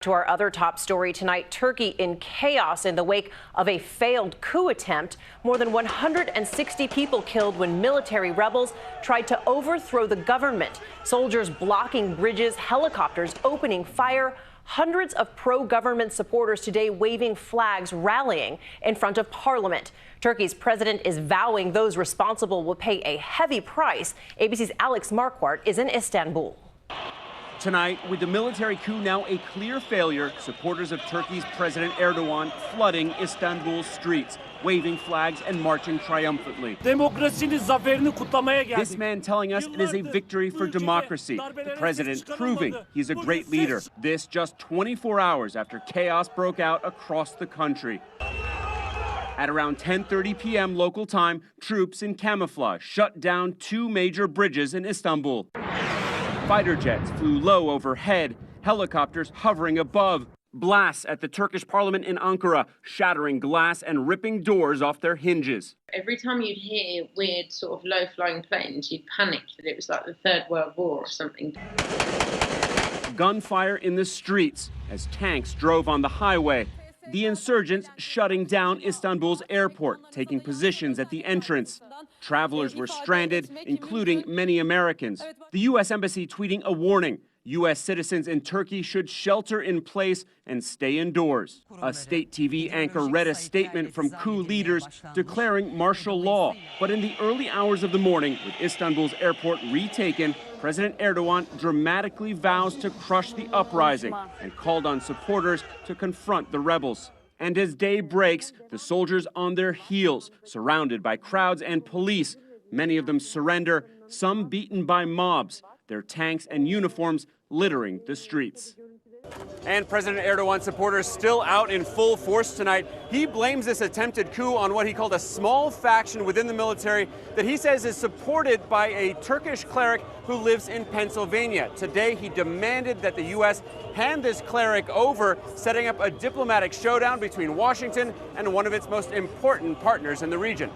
To our other top story tonight, Turkey in chaos in the wake of a failed coup attempt. More than 160 people killed when military rebels tried to overthrow the government. Soldiers blocking bridges, helicopters opening fire. Hundreds of pro-government supporters today waving flags, rallying in front of parliament. Turkey's president is vowing those responsible will pay a heavy price. ABC's Alex Marquardt is in Istanbul. Tonight, with the military coup now a clear failure, supporters of Turkey's President Erdogan flooding Istanbul's streets, waving flags and marching triumphantly. This man telling us it is a victory for democracy. The president proving he's a great leader. This just 24 hours after chaos broke out across the country. At around 10:30 p.m. local time, troops in camouflage shut down two major bridges in Istanbul. Fighter jets flew low overhead, helicopters hovering above. Blasts at the Turkish parliament in Ankara, shattering glass and ripping doors off their hinges. Every time you'd hear weird sort of low-flying planes, you'd panic that it was like the Third World War or something. Gunfire in the streets as tanks drove on the highway. The insurgents shutting down Istanbul's airport, taking positions at the entrance. Travelers were stranded, including many Americans. The U.S. Embassy tweeting a warning. U.S. citizens in Turkey should shelter in place and stay indoors. A state TV anchor read a statement from coup leaders declaring martial law. But in the early hours of the morning, with Istanbul's airport retaken, President Erdogan dramatically vows to crush the uprising and called on supporters to confront the rebels. And as day breaks, the soldiers on their heels, surrounded by crowds and police. Many of them surrender, some beaten by mobs, their tanks and uniforms littering the streets. And President Erdogan's supporters still out in full force tonight. He blames this attempted coup on what he called a small faction within the military that he says is supported by a Turkish cleric who lives in Pennsylvania. Today, he demanded that the U.S. hand this cleric over, setting up a diplomatic showdown between Washington and one of its most important partners in the region.